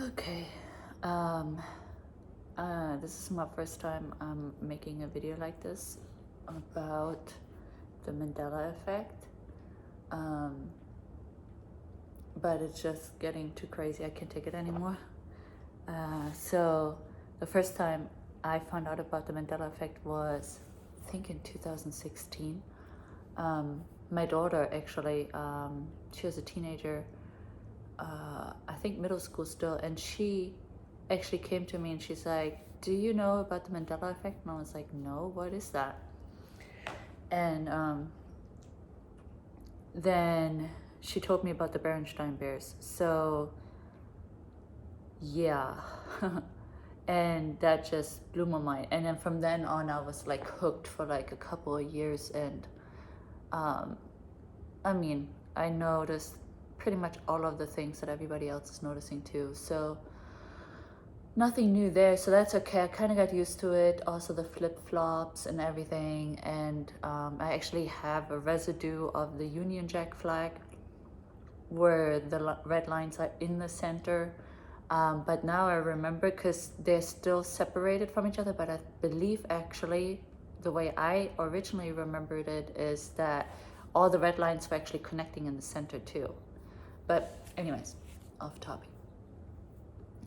Okay. Um, this is my first time I'm making a video like this about the Mandela effect. Um, but it's just getting too crazy. I can't take it anymore. So the first time I found out about the Mandela effect was, I think, in 2016. My daughter actually, she was a teenager, I think middle school still, and she actually came to me and she's like, do you know about the Mandela effect? And I was like, no, what is that? And then she told me about the Berenstain Bears. So yeah. And that just blew my mind. And then from then on I was like hooked for like a couple of years. And I mean, I noticed pretty much all of the things that everybody else is noticing too. So nothing new there, so that's okay. I kind of got used to it. Also the flip-flops and everything. And I actually have a residue of the Union Jack flag where the red lines are in the center. But now I remember, because they're still separated from each other, but I believe actually the way I originally remembered it is that all the red lines were actually connecting in the center too. But anyways, off topic.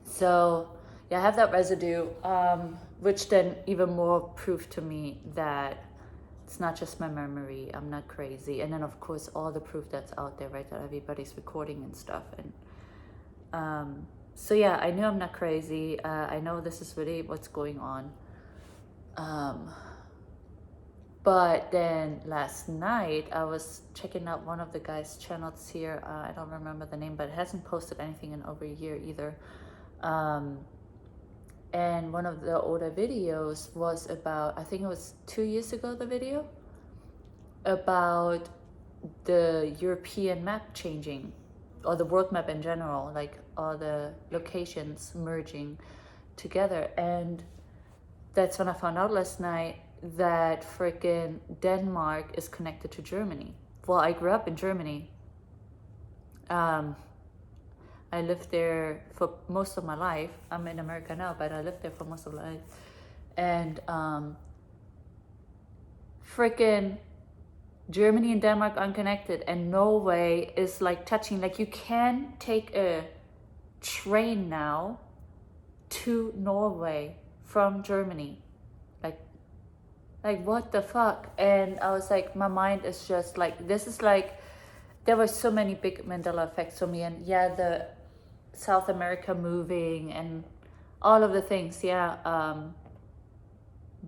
So yeah, I have that residue, which then even more proved to me that it's not just my memory, I'm not crazy. And then of course all the proof that's out there, right, that everybody's recording and stuff. And so yeah, I knew I'm not crazy. I know this is really what's going on. But then last night I was checking out one of the guys' channels here. I don't remember the name, but it hasn't posted anything in over a year either. And one of the older videos was about, I think it was 2 years ago, the video, about the European map changing, or the world map in general, like all the locations merging together. And that's when I found out last night that freaking Denmark is connected to Germany. Well, I grew up in Germany. I lived there for most of my life. I'm in America now, but I lived there for most of my life. And freaking Germany and Denmark unconnected, and Norway is like touching. Like, you can take a train now to Norway from Germany. Like what the fuck? And I was like, my mind is just like, this is like, there were so many big Mandela effects for me. And yeah, the South America moving and all of the things, yeah.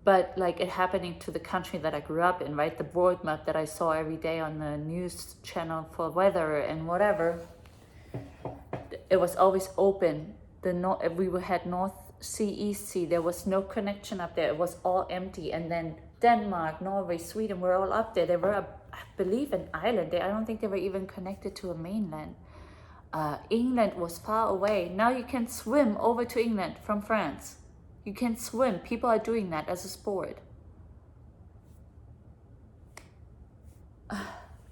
But like it happening to the country that I grew up in, right? The world map that I saw every day on the news channel for weather and whatever. It was always open. We had North Sea, East Sea. There was no connection up there. It was all empty. And then Denmark, Norway, Sweden were all up there. They were, I believe, an island. I don't think they were even connected to a mainland. England was far away. Now you can swim over to England from France. You can swim. People are doing that as a sport.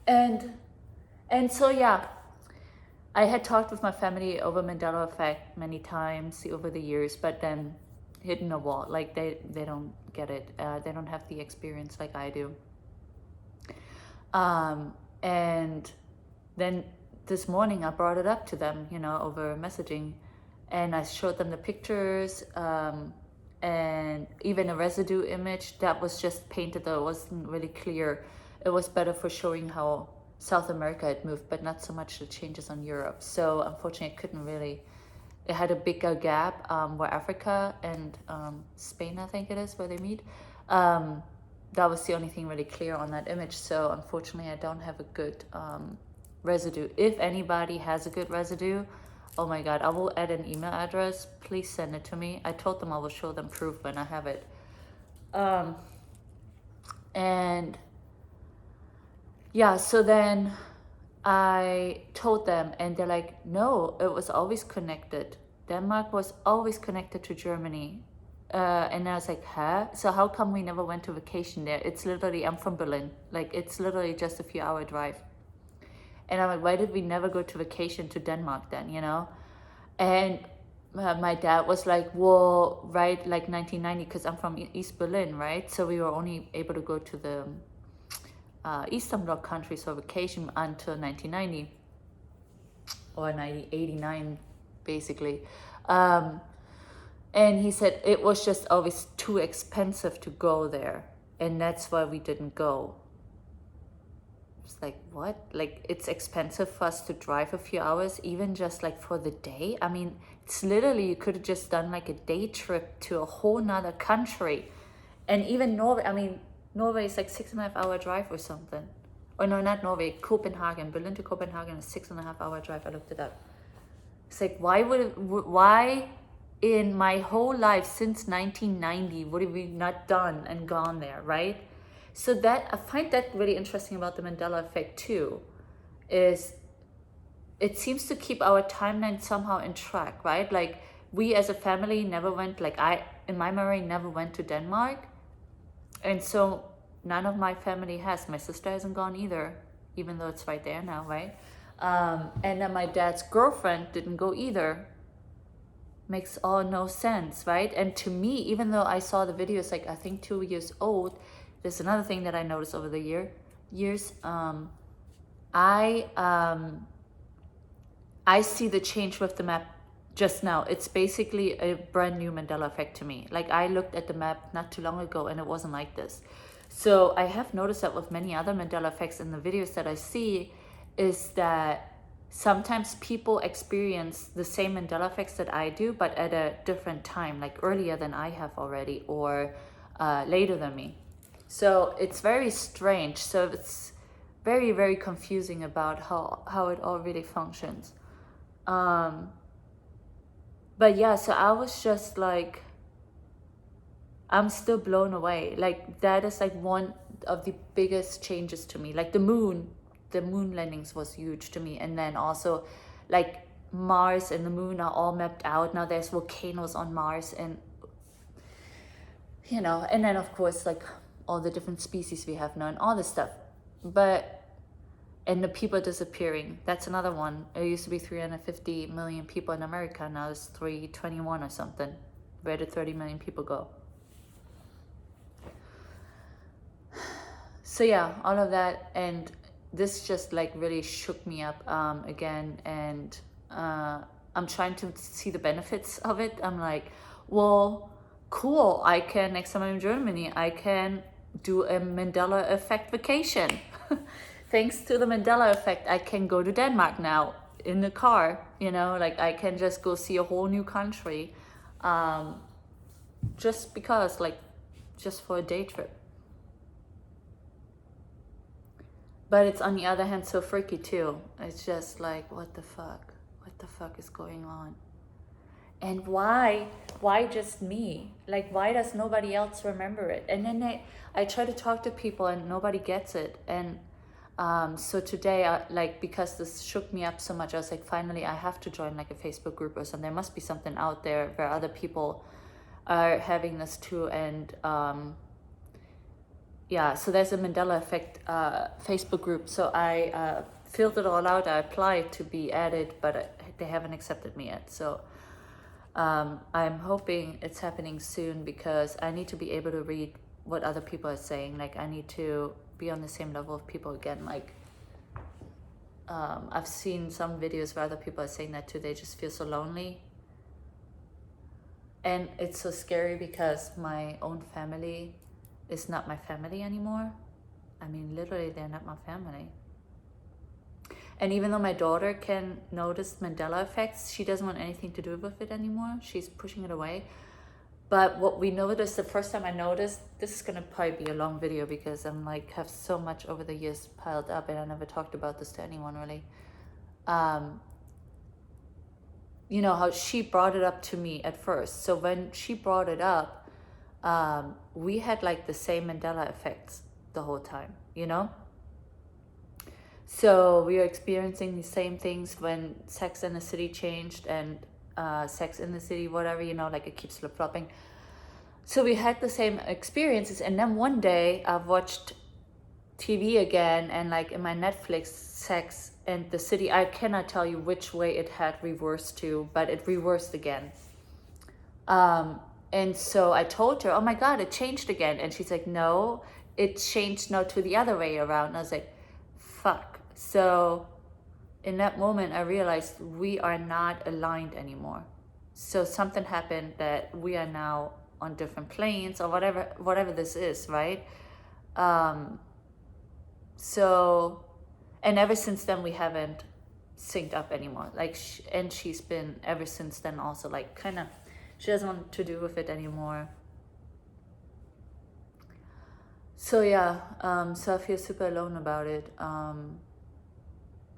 And so yeah, I had talked with my family over Mandela effect many times over the years, but then hitting a wall. Like they don't get it. They don't have the experience like I do. And then this morning I brought it up to them, over messaging, and I showed them the pictures, and even a residue image that was just painted, though it wasn't really clear. It was better for showing how South America had moved, but not so much the changes on Europe. So unfortunately, it couldn't really. It had a bigger gap where Africa and Spain, I think it is, where they meet. That was the only thing really clear on that image. So unfortunately, I don't have a good residue. If anybody has a good residue, oh my God, I will add an email address. Please send it to me. I told them I will show them proof when I have it. And yeah, so then I told them, and they're like, no, it was always connected. Denmark was always connected to Germany. And I was like, huh? So how come we never went to vacation there? It's literally, I'm from Berlin. Like, it's literally just a few hour drive. And I'm like, why did we never go to vacation to Denmark then, And my dad was like, well, right, like 1990, because I'm from East Berlin, right? So we were only able to go to the Eastern Bloc countries for vacation until 1990 or 1989, basically. And he said it was just always too expensive to go there, and that's why we didn't go. It's like, what? Like, it's expensive for us to drive a few hours, even just like for the day? I mean, it's literally, you could have just done like a day trip to a whole nother country. And even Norway, I mean, Norway is like 6.5 hour drive or something. Or no, not Norway, Copenhagen. Berlin to Copenhagen is 6.5 hour drive. I looked it up. It's like, why in my whole life since 1990 would have we not done and gone there, right? So that, I find that really interesting about the Mandela effect too, is it seems to keep our timeline somehow in track, right? Like, we as a family never went, like I, in my memory, never went to Denmark. And so none of my family has. My sister hasn't gone either, even though it's right there now, right? And then my dad's girlfriend didn't go either. Makes all no sense, right? And to me, even though I saw the videos, like I think 2 years old, there's another thing that I noticed over the years. I see the change with the map just now. It's basically a brand new Mandela effect to me. Like, I looked at the map not too long ago and it wasn't like this. So I have noticed that with many other Mandela effects in the videos that I see, is that sometimes people experience the same Mandela effects that I do, but at a different time, like earlier than I have already, or later than me. So it's very strange. So it's very, very confusing about how it all really functions. But yeah, so I was just like, I'm still blown away. Like, that is like one of the biggest changes to me. Like the moon landings was huge to me. And then also like Mars and the moon are all mapped out. Now there's volcanoes on Mars, and you know, and then of course like all the different species we have now and all this stuff. And the people disappearing, that's another one. It used to be 350 million people in America, now it's 321 or something. Where did 30 million people go? So yeah, all of that, and this just like really shook me up again, and I'm trying to see the benefits of it. I'm like, well, cool, I can, next time I'm in Germany, I can do a Mandela effect vacation. Thanks to the Mandela effect, I can go to Denmark now in the car, you know, like I can just go see a whole new country, just because, like, just for a day trip. But it's on the other hand so freaky too. It's just like, what the fuck is going on? And why just me? Like, why does nobody else remember it? And then I try to talk to people and nobody gets it. And so today, like, because this shook me up so much, I was like, finally, I have to join like a Facebook group or something. There must be something out there where other people are having this too. And yeah, so there's a Mandela Effect Facebook group. So I filled it all out. I applied to be added, but they haven't accepted me yet. So I'm hoping it's happening soon, because I need to be able to read what other people are saying. Like, I need to be on the same level of people again. Like, I've seen some videos where other people are saying that too. They just feel so lonely. And it's so scary because my own family is not my family anymore. I mean, literally, they're not my family. And even though my daughter can notice Mandela effects, she doesn't want anything to do with it anymore. She's pushing it away. But what we noticed, the first time I noticed, this is gonna probably be a long video because I'm like, have so much over the years piled up, and I never talked about this to anyone really. You know, how she brought it up to me at first. So when she brought it up, we had like the same Mandela effects the whole time, you know? So we were experiencing the same things when Sex in the City changed, and Sex in the City, whatever, you know, like it keeps flip-flopping. So we had the same experiences. And then one day I watched TV again, and like in my Netflix sex and the city, I cannot tell you which way it had reversed to, but it reversed again. And so I told her, oh my God, it changed again. And she's like, no, it changed now to the other way around. And I was like, fuck. So in that moment, I realized we are not aligned anymore. So something happened that we are now on different planes or whatever this is, right? So, and ever since then, we haven't synced up anymore. Like, and she's been ever since then also like kind of, she doesn't want to do with it anymore. So yeah, so I feel super alone about it.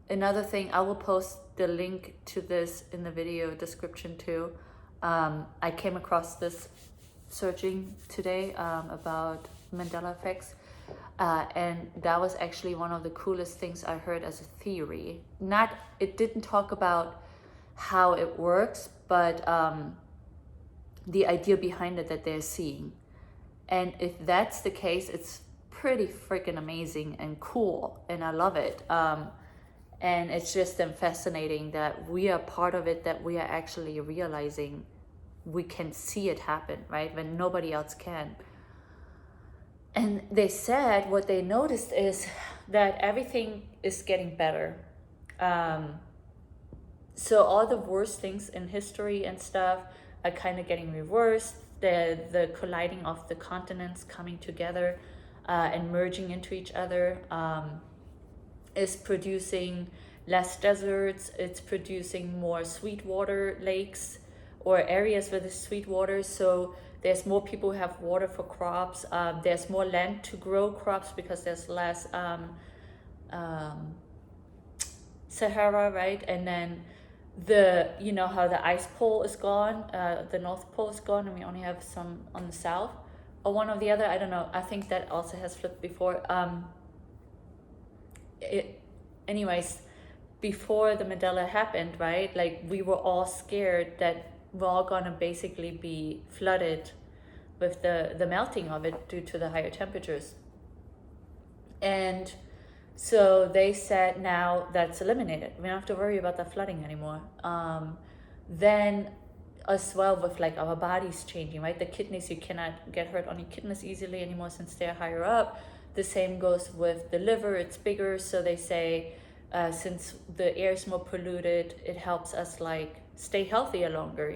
Another thing, I will post the link to this in the video description too. I came across this searching today about Mandela effects. And that was actually one of the coolest things I heard as a theory. It didn't talk about how it works, but the idea behind it that they're seeing. And if that's the case, it's pretty freaking amazing and cool, and I love it. And it's just fascinating that we are part of it, that we are actually realizing we can see it happen, right? When nobody else can. And they said what they noticed is that everything is getting better. So all the worst things in history and stuff are kind of getting reversed. The colliding of the continents coming together and merging into each other is producing less deserts. It's producing more sweetwater lakes or areas with the sweet water. So there's more people who have water for crops. There's more land to grow crops because there's less Sahara, right? And then how the ice pole is gone, the North Pole is gone, and we only have some on the south, or one or the other. I don't know. I think that also has flipped before. Anyways, before the Mandela happened, right? Like we were all scared that we're all gonna basically be flooded with the melting of it due to the higher temperatures. And so they said now that's eliminated. We don't have to worry about the flooding anymore. Then as well with like our bodies changing, right? The kidneys, you cannot get hurt on your kidneys easily anymore since they're higher up. The same goes with the liver, it's bigger. So they say since the air is more polluted, it helps us like stay healthier longer,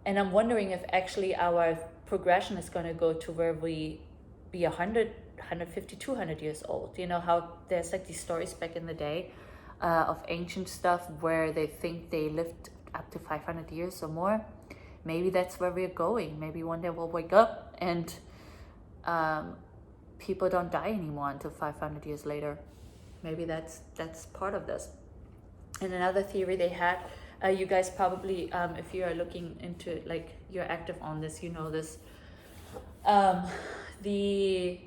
and I'm wondering if actually our progression is going to go to where we be 100, 150, 200 years old. How there's like these stories back in the day of ancient stuff where they think they lived up to 500 years or more. Maybe that's where we're going. Maybe one day we'll wake up and people don't die anymore until 500 years later. Maybe that's part of this. And another theory they had, you guys probably, if you are looking into it, like you're active on this, you know this, the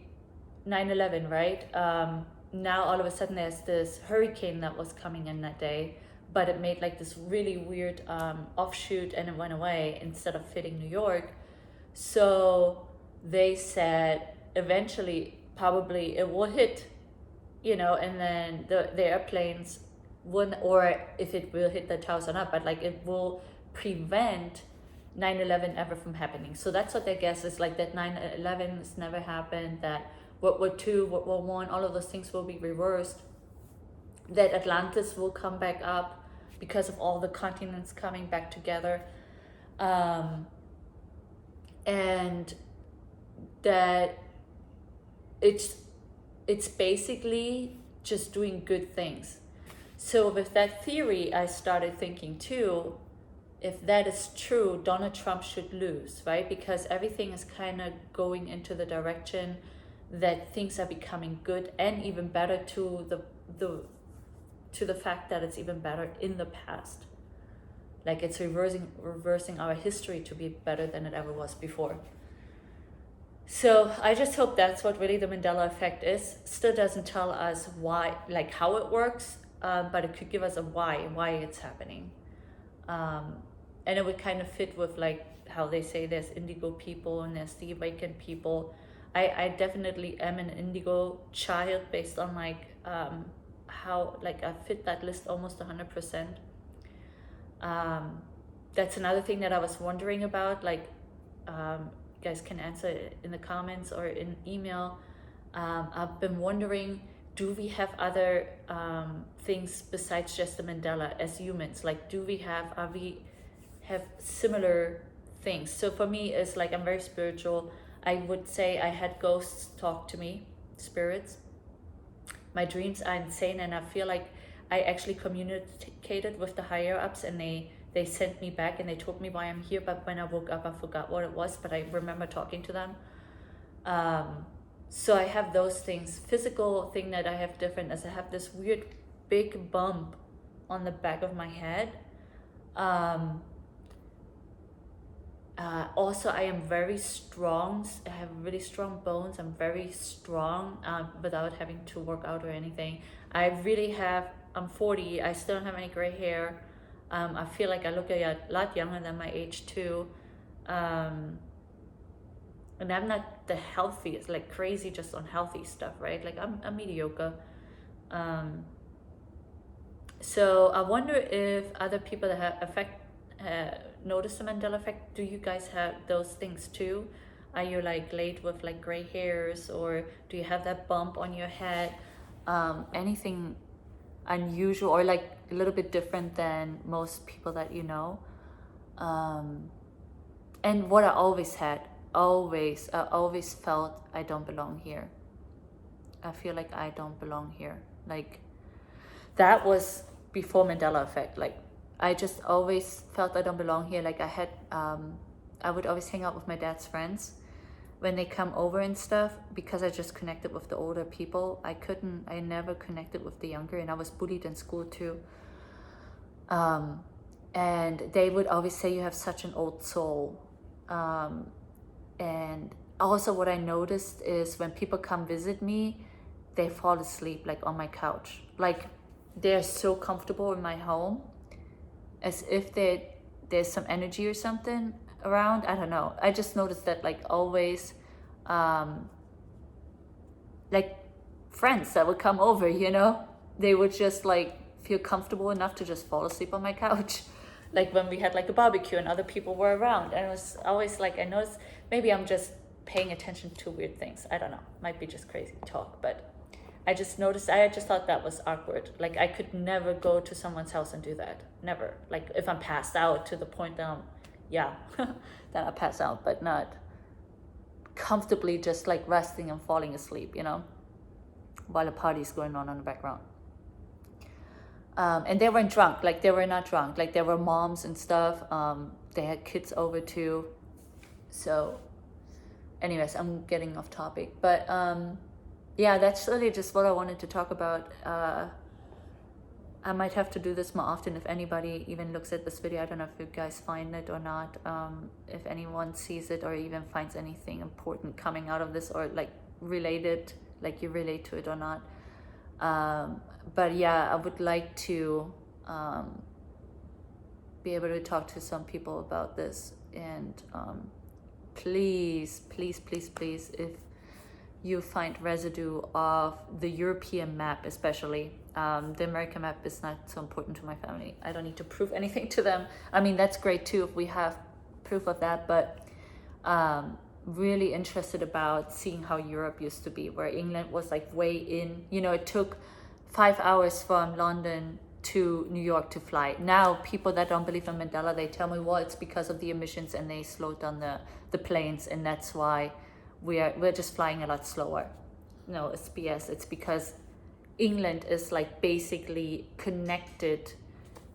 9/11, right? Now all of a sudden there's this hurricane that was coming in that day, but it made like this really weird offshoot and it went away instead of hitting New York. So they said eventually probably it will hit, and then the airplanes wouldn't, or if it will hit the towers or not, but like it will prevent 9/11 ever from happening. So that's what their guess is, like that 9/11 has never happened, that World War II, World War I, all of those things will be reversed, that Atlantis will come back up because of all the continents coming back together, and that it's basically just doing good things. So with that theory, I started thinking too, if that is true, Donald Trump should lose, right? Because everything is kind of going into the direction that things are becoming good and even better to the fact that it's even better in the past. Like it's reversing our history to be better than it ever was before. So I just hope that's what really the Mandela effect is. Still doesn't tell us why, like how it works, but it could give us a why it's happening. And it would kind of fit with like how they say there's indigo people and there's the awakened people. I definitely am an indigo child based on like how like I fit that list almost 100%. That's another thing that I was wondering about, like you guys can answer it in the comments or in email. I've been wondering, do we have other things besides just the Mandela as humans? Like, are we have similar things? So for me, it's like I'm very spiritual. I would say I had ghosts talk to me, spirits. My dreams are insane, and I feel like I actually communicated with the higher ups, and they sent me back and they told me why I'm here. But when I woke up, I forgot what it was, but I remember talking to them. So I have those things. Physical thing that I have different is I have this weird big bump on the back of my head. Also, I am very strong. I have really strong bones. I'm very strong without having to work out or anything. I'm 40. I still don't have any gray hair. I feel like I look a lot younger than my age too. And I'm not the healthiest, like crazy just on healthy stuff, right? Like I'm mediocre. So I wonder if other people that have notice the Mandela effect. Do you guys have those things too? Are you like late with like gray hairs, or do you have that bump on your head? Anything unusual or like a little bit different than most people that you know? And what I always had, I always felt I don't belong here. I feel like I don't belong here. Like that was before Mandela effect. Like I just always felt I don't belong here. Like I would always hang out with my dad's friends when they come over and stuff, because I just connected with the older people. I never connected with the younger, and I was bullied in school too. And they would always say you have such an old soul. And also what I noticed is when people come visit me, they fall asleep like on my couch. Like they're so comfortable in my home, as if there's some energy or something around. I don't know. I just noticed that like always, like friends that would come over, they would just like feel comfortable enough to just fall asleep on my couch. Like when we had like a barbecue and other people were around, and it was always like, I noticed, maybe I'm just paying attention to weird things. I don't know. Might be just crazy talk, but I just noticed, I just thought that was awkward. Like I could never go to someone's house and do that. Never. Like if I'm passed out to the point that then I pass out, but not comfortably just like resting and falling asleep, while a party's going on in the background. And they weren't drunk. Like they were not drunk. Like there were moms and stuff. They had kids over too. So anyways, I'm getting off topic, but yeah, that's really just what I wanted to talk about. I might have to do this more often if anybody even looks at this video. I don't know if you guys find it or not. If anyone sees it or even finds anything important coming out of this, or like related, like you relate to it or not. But yeah, I would like to be able to talk to some people about this. And please, if you find residue of the European map, especially the American map is not so important to my family. I don't need to prove anything to them. I mean, that's great too if we have proof of that, but really interested about seeing how Europe used to be, where England was like way in, it took 5 hours from London to New York to fly. Now people that don't believe in Mandela, they tell me, well, it's because of the emissions and they slowed down the planes, and that's why we're just flying a lot slower. No, it's BS. It's because England is like basically connected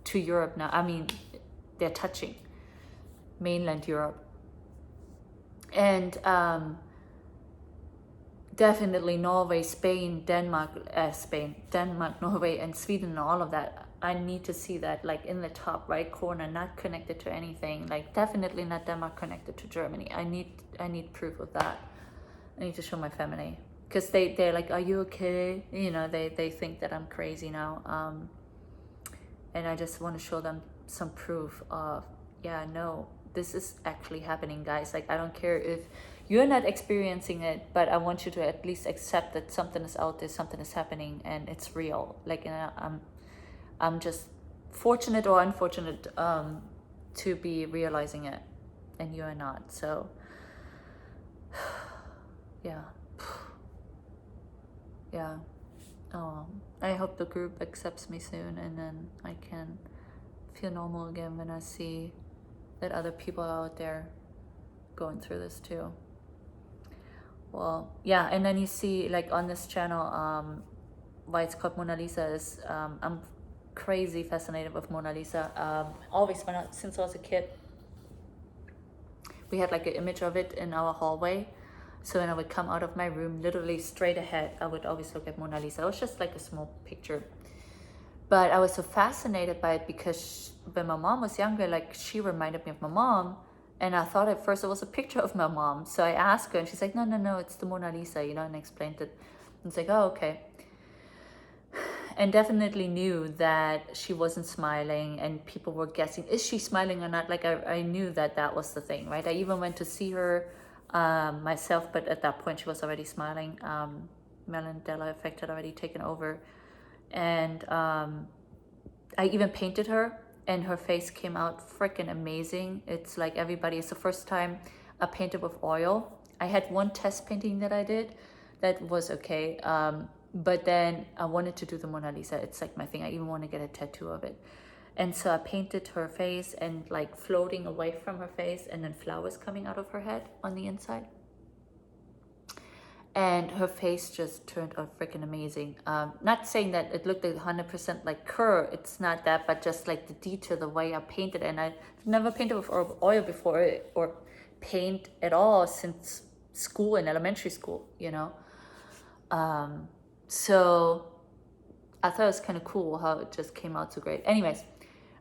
to Europe now. I mean, they're touching mainland Europe. And definitely Norway, Spain, Denmark, Norway, and Sweden, and all of that. I need to see that like in the top right corner, not connected to anything. Like definitely not Denmark connected to Germany. I need proof of that. I need to show my family, because they're like, are you okay? They think that I'm crazy now. And I just want to show them some proof of, yeah, no, this is actually happening, guys. Like I don't care if you're not experiencing it, but I want you to at least accept that something is out there, something is happening, and it's real. Like, I'm just fortunate or unfortunate to be realizing it, and you are not. So yeah. Yeah. I hope the group accepts me soon, and then I can feel normal again when I see that other people are out there going through this too. Well, yeah, and then you see, like, on this channel, why it's called Mona Lisa is, I'm crazy fascinated with Mona Lisa. Always, since I was a kid, we had like an image of it in our hallway. So when I would come out of my room, literally straight ahead, I would always look at Mona Lisa. It was just like a small picture. But I was so fascinated by it because when my mom was younger, like, she reminded me of my mom. And I thought at first it was a picture of my mom. So I asked her, and she's like, no, it's the Mona Lisa, you know, and I explained it. And it's like, oh, okay. And definitely knew that she wasn't smiling, and people were guessing, is she smiling or not? Like, I knew that was the thing, right? I even went to see her myself, but at that point she was already smiling. Mandela effect had already taken over. And I even painted her, and her face came out freaking amazing. It's like everybody, it's the first time I painted with oil. I had one test painting that I did that was okay. But then I wanted to do the Mona Lisa. It's like my thing. I even want to get a tattoo of it. And so I painted her face, and like floating away from her face, and then flowers coming out of her head on the inside. And her face just turned out freaking amazing. Not saying that it looked like 100% like her, it's not that, but just like the detail, the way I painted. And I've never painted with oil before, or paint at all since school, in elementary school, you know. So I thought it was kind of cool how it just came out so great. Anyways,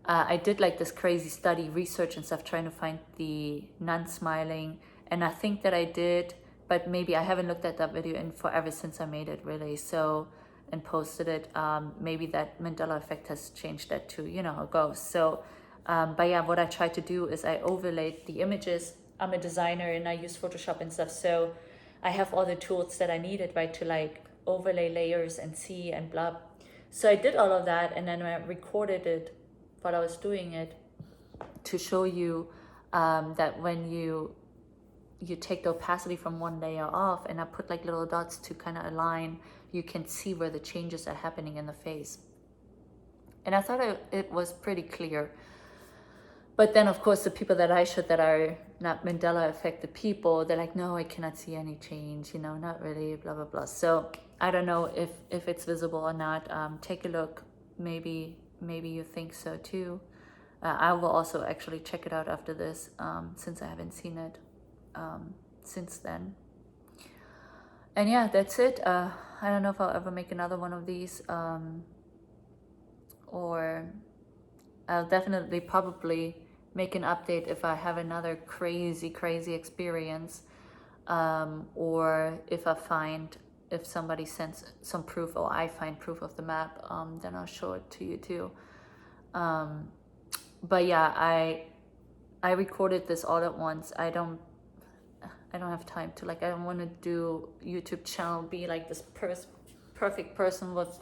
I did like this crazy study, research and stuff, trying to find the non-smiling. And I think that I did, but maybe I haven't looked at that video in forever since I made it, really. So, and posted it. Maybe that Mandela effect has changed that too. You know how it goes. So, but yeah, what I tried to do is I overlaid the images. I'm a designer and I use Photoshop and stuff. So I have all the tools that I needed, right, to like overlay layers and see and blah. So I did all of that, and then I recorded it while I was doing it to show you that when you take the opacity from one layer off, and I put like little dots to kind of align, you can see where the changes are happening in the face. And I thought it was pretty clear. But then, of course, the people that I showed that are not Mandela affected people, they're like, no, I cannot see any change, you know, not really, blah, blah, blah. So I don't know if it's visible or not. Take a look. Maybe you think so too. I will also actually check it out after this, since I haven't seen it since then. And yeah, that's it. I don't know if I'll ever make another one of these, or I'll definitely probably make an update if I have another crazy experience, or if somebody sends some proof, or I find proof of the map, then I'll show it to you too. But yeah, I recorded this all at once. I don't have time to, like, I don't want to do YouTube channel, be like this perfect person with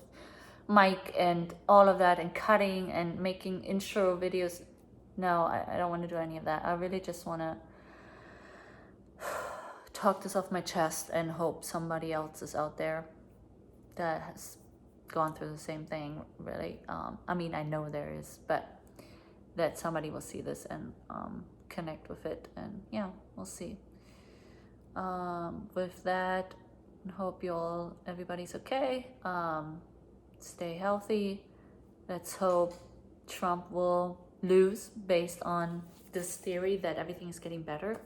mic and all of that, and cutting and making intro videos. No, I don't want to do any of that. I really just want to talk this off my chest and hope somebody else is out there that has gone through the same thing, really. I mean, I know there is, but that somebody will see this and connect with it, and yeah, we'll see. With that, hope everybody's okay. Stay healthy. Let's hope Trump will lose based on this theory that everything is getting better.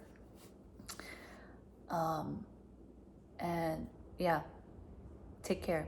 And yeah, take care.